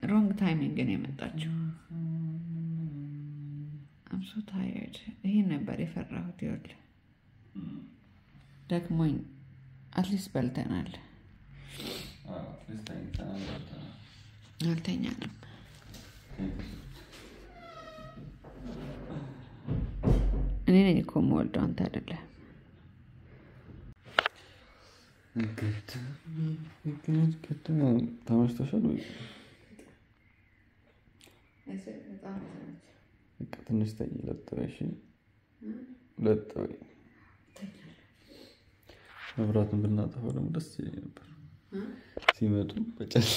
wrong timing ግን የመጣችው I'm so tired ይሄ ነበር የፈራሁት ይወል ደክሞኝ at least በልተናል አልተኛንም እኔ ነኝ እኮ የምወልደው አንተ አይደለም ግድ ተመችቶሻል ወይ ትንሽ ተይለጥበሽ ለጥበይ መብራቱን ብናጠፋው ደግሞ ደስ ይለኝ ነበር ሲመጡ በጨል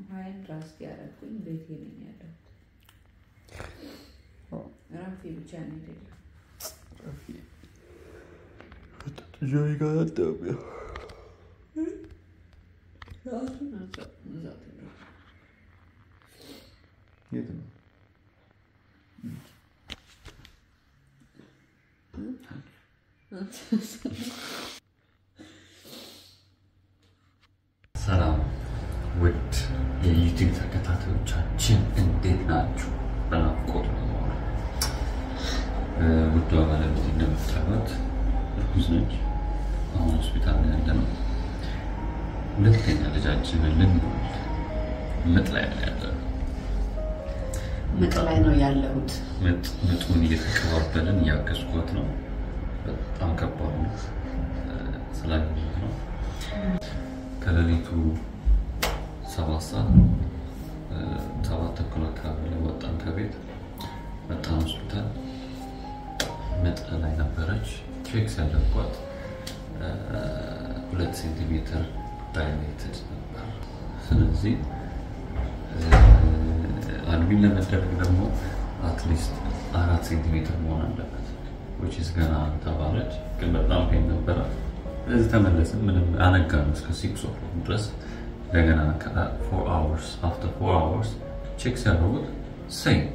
ማይን ራስ ያረኩኝ ቤቴ ነኝ ያለው ራፊ ብቻ ነው ያለው ራፊ ጆይ ጋር ተብያ የት ነው ሰላም ውድ የዩቲዩብ ተከታታዮቻችን እንዴት ናችሁ? በናፍቆት ነው ውድ ባለቤት እንደምታዩት እርጉዝ ነች። አሁን ሆስፒታል ነው ያለነው። ሁለተኛ ልጃችንን ልንወልድ ምጥ ላይ ነው ያለነው። ምጥ ላይ ነው ያለሁት። ምጡን እየተቀባበልን እያገዝኩት ነው። በጣም ከባድ ነው ስላየሁት ነው። ከሌሊቱ 7 ሰዓት 7 ተኩል አካባቢ ላይ ወጣን ከቤት መጣን ሆስፒታል። ምጥ ላይ ነበረች። ቼክ ሲያደርጓት 2 ሴንቲሜትር ዳይሌትድ ነበር። ስለዚህ አልቢን ለመደረግ ደግሞ አትሊስት 4 ሴንቲሜትር መሆን አለበት which is ገና ተባለች። ግን በጣም ፔን ነበር። እዚህ ተመለስን። ምንም አነጋን እስከ 6 o'clock ድረስ እንደገና 4 hours after 4 hours ቼክ ሲያደርጉት same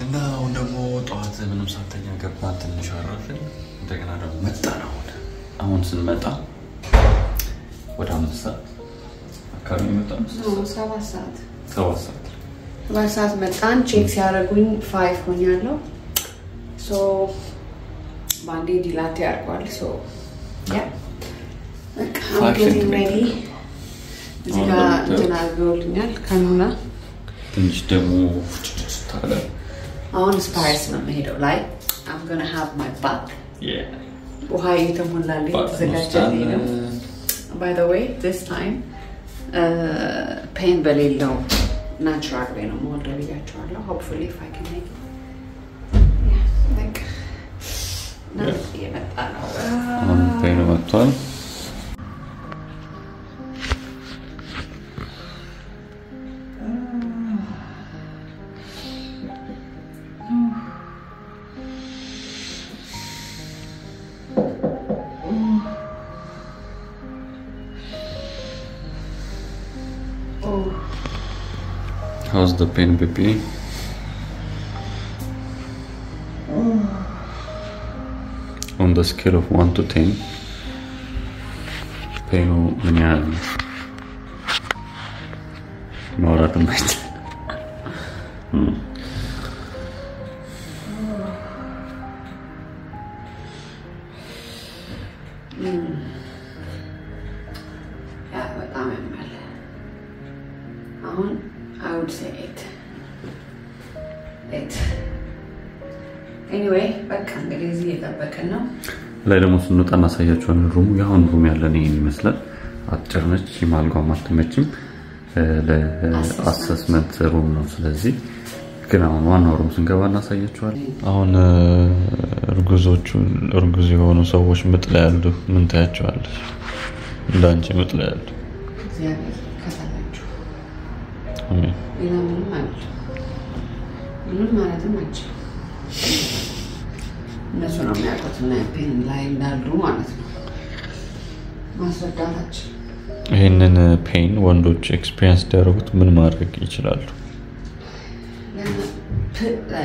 እና አሁን ደግሞ ጠዋት ምንም ሳተኛ ገባን ትንሽ አረፍን እንደገና ደግሞ መጣን አሁን ስንመጣ ወደ 5 ሰዓት አካባቢ መጣን 7 ሰዓት 7 ሰዓት መጣን ቼክ ሲያደርጉኝ 5 ሆኛለሁ ሶ ባንዴ ዲላቴ አርጓል ሶ ያ I'm getting ready እዚህ ጋር እንትን አድርገውልኛል ካኑላ ትንሽ ደግሞ ታለ አሁን ስፓይስ ነው የምሄደው ላይ I'm gonna have my bath ውሃ የተሞላልኝ ተዘጋጀልኝ ነው by the way this time pain በሌለው natural way ነው ሞልደር ያቻለሁ hopefully if I can make it like now የመጣ ነው pain መጥቷል How's the pain, baby? On the scale of 1 to 10, pain when you're not at the night. Yeah, but I'm in my I would say 8. Anyway, በቃ እንግዲህ እዚህ እየጠበቅን ነው ላይ ደግሞ ስንወጣ እናሳያችኋለን ሩሙ ያሁን ሩም ያለን ይሄን ይመስላል አጭር ነች ማልጓም አትመችም ለአሰስመንት ሩም ነው ስለዚህ ግን አሁን ዋናው ሩም ስንገባ እናሳያችኋለን አሁን እርጉዝ የሆኑ ሰዎች ምጥ ላይ ያሉ ምን ታያቸዋለሽ እንዳንቺ ምጥ ላይ ያሉ እግዚአብሔር ከሰላችሁ አሜን ምንም ማለትም አይችልም እነሱ ነው የሚያውቁት እና ፔን ላይ እንዳሉ ማለት ነው ማስረዳታችን ይሄንን ፔን ወንዶች ኤክስፒሪየንስ ያደርጉት ምን ማድረግ ይችላሉ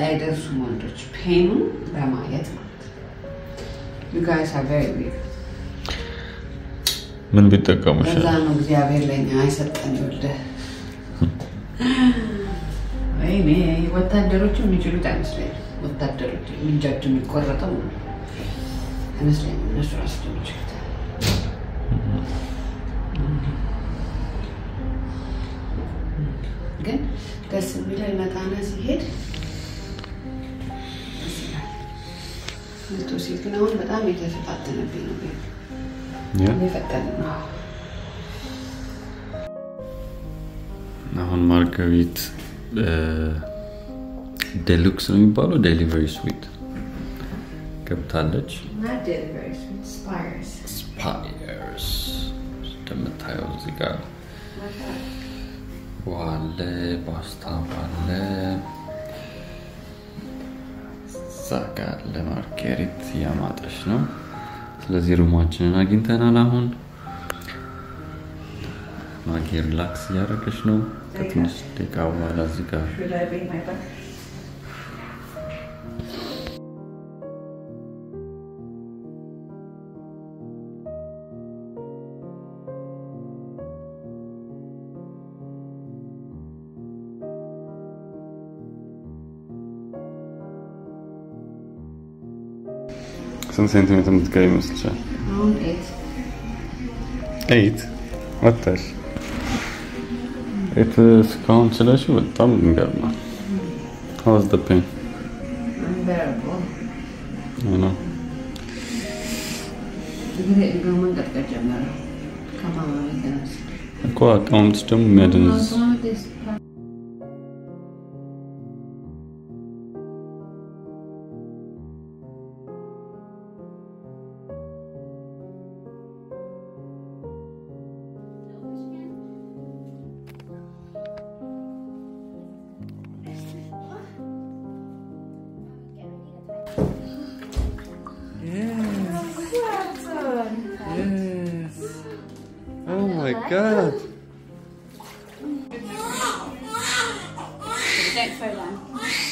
አይደርሱም ወንዶች ፔኑን በማየት ማለት you guys are very weird ምን ቢጠቀሙሽ እዛ ነው እግዚአብሔር ለኛ አይሰጠን ይወልደ ወይኔ ወታደሮቹ የሚችሉት አይመስለኝም ወታደሮቹ እንጃቸው የሚቆረጠው አይመስለኝም እነሱ ራሳቸው የሚችሉት ግን ደስ የሚለው ይመጣና ሲሄድ እሱ ሲግና አሁን በጣም እየተፈታተነብኝ ነው እየፈጠነ ነው አሁን ማርጋሪት ዴሉክስ ነው የሚባለው ዴሊቨሪ ስዊት ገብታለች not delivery spires እንደምታየው እዚህ ጋር ዋለ ፓስታ ዋለ ዛጋ ለማርጋሪት ያማጣሽ ነው ስለዚህ ሩማችንን አግኝተናል አሁን ማርጋሪት ሪላክስ ያደረገች ነው ከትንሽ ደቂቃ በኋላ እዚህ ጋር ስንት ሴንቲሜትር የምትገባ ይመስልሻል? 8 ወጣሽ 8 እስካሁን ስለሽው በጣም ይገርማል how was the pain? unbearable I know ገመን ቀጥቀጀመረ ከማማ ይገናስ እኮ አካውንትስ ደግሞ የሚያደንዝ Yes. Oh my God. Don't fall down.